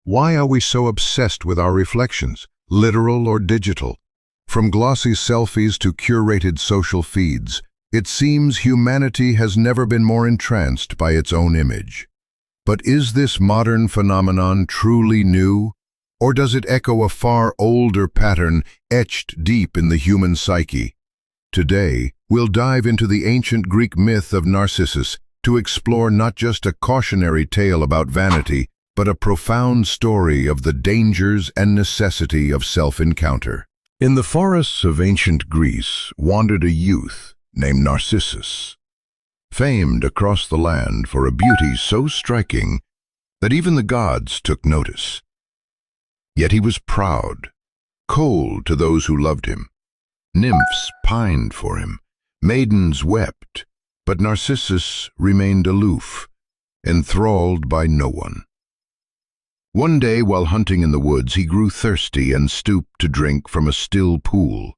Why are we so obsessed with our reflections, literal or digital? From glossy selfies to curated social feeds, it seems humanity has never been more entranced by its own image. But is this modern phenomenon truly new? Or does it echo a far older pattern etched deep in the human psyche? Today, we'll dive into the ancient Greek myth of Narcissus to explore not just a cautionary tale about vanity, but a profound story of the dangers and necessity of self-encounter. In the forests of ancient Greece wandered a youth named Narcissus, famed across the land for a beauty so striking that even the gods took notice. Yet he was proud, cold to those who loved him. Nymphs pined for him, maidens wept, but Narcissus remained aloof, enthralled by no one. One day, while hunting in the woods, he grew thirsty and stooped to drink from a still pool.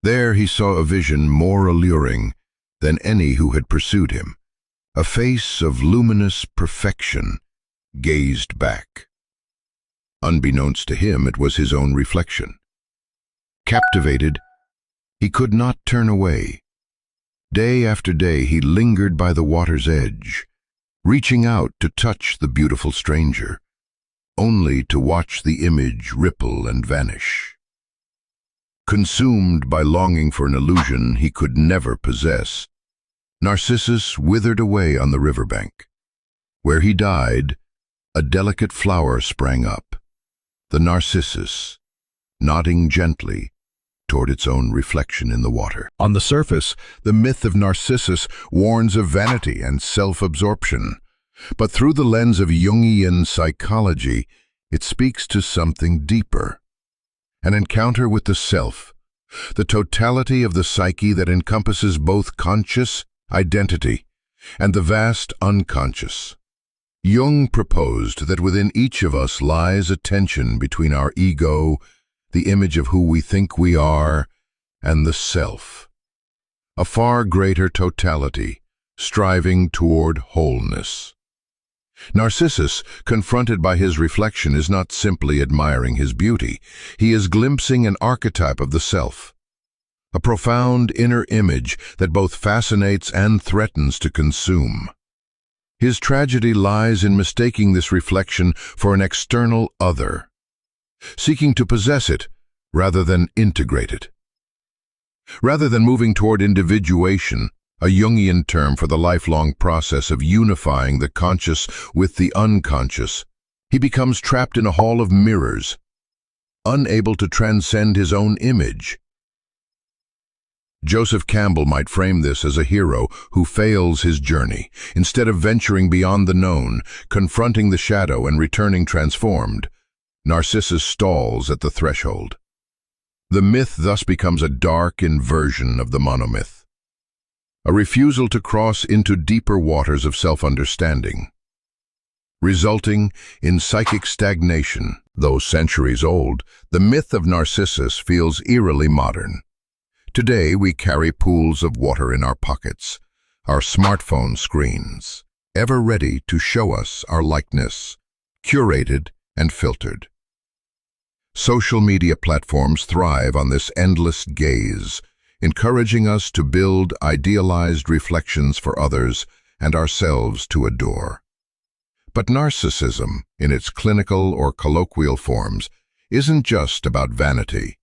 There he saw a vision more alluring than any who had pursued him. A face of luminous perfection gazed back. Unbeknownst to him, it was his own reflection. Captivated, he could not turn away. Day after day he lingered by the water's edge, reaching out to touch the beautiful stranger, only to watch the image ripple and vanish. Consumed by longing for an illusion he could never possess, Narcissus withered away on the riverbank. Where he died, a delicate flower sprang up, the narcissus, nodding gently toward its own reflection in the water. On the surface, the myth of Narcissus warns of vanity and self-absorption, but through the lens of Jungian psychology, it speaks to something deeper. An encounter with the self, the totality of the psyche that encompasses both conscious identity and the vast unconscious. Jung proposed that within each of us lies a tension between our ego, the image of who we think we are, and the self. A far greater totality, striving toward wholeness. Narcissus, confronted by his reflection, is not simply admiring his beauty. He is glimpsing an archetype of the self, a profound inner image that both fascinates and threatens to consume. His tragedy lies in mistaking this reflection for an external other, seeking to possess it rather than integrate it. Rather than moving toward individuation, a Jungian term for the lifelong process of unifying the conscious with the unconscious, he becomes trapped in a hall of mirrors, unable to transcend his own image. Joseph Campbell might frame this as a hero who fails his journey. Instead of venturing beyond the known, confronting the shadow and returning transformed, Narcissus stalls at the threshold. The myth thus becomes a dark inversion of the monomyth, a refusal to cross into deeper waters of self-understanding, resulting in psychic stagnation. Though centuries old, the myth of Narcissus feels eerily modern. Today we carry pools of water in our pockets, our smartphone screens, ever ready to show us our likeness, curated and filtered. Social media platforms thrive on this endless gaze, encouraging us to build idealized reflections for others and ourselves to adore. But narcissism, in its clinical or colloquial forms, isn't just about vanity.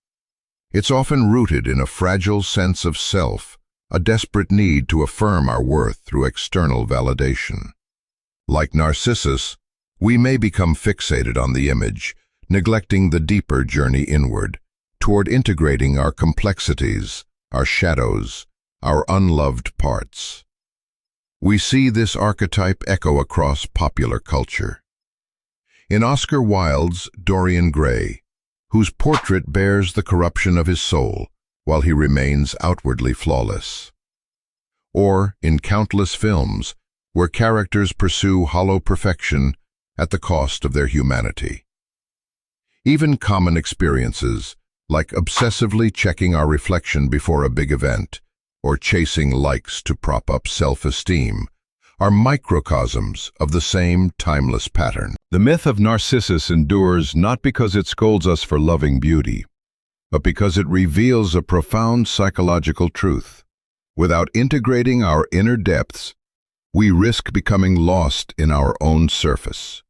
It's often rooted in a fragile sense of self, a desperate need to affirm our worth through external validation. Like Narcissus, we may become fixated on the image, neglecting the deeper journey inward, toward integrating our complexities, our shadows, our unloved parts. We see this archetype echo across popular culture. In Oscar Wilde's Dorian, whose portrait bears the corruption of his soul while he remains outwardly flawless. Or in countless films where characters pursue hollow perfection at the cost of their humanity. Even common experiences, like obsessively checking our reflection before a big event, or chasing likes to prop up self-esteem, are microcosms of the same timeless pattern. The myth of Narcissus endures not because it scolds us for loving beauty, but because it reveals a profound psychological truth. Without integrating our inner depths, we risk becoming lost in our own surface.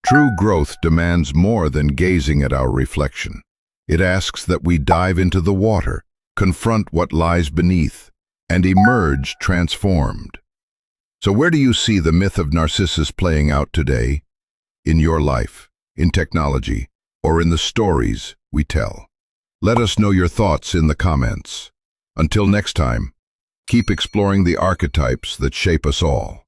True growth demands more than gazing at our reflection. It asks that we dive into the water, confront what lies beneath, and emerge transformed. So where do you see the myth of Narcissus playing out today? In your life, in technology, or in the stories we tell? Let us know your thoughts in the comments. Until next time, keep exploring the archetypes that shape us all.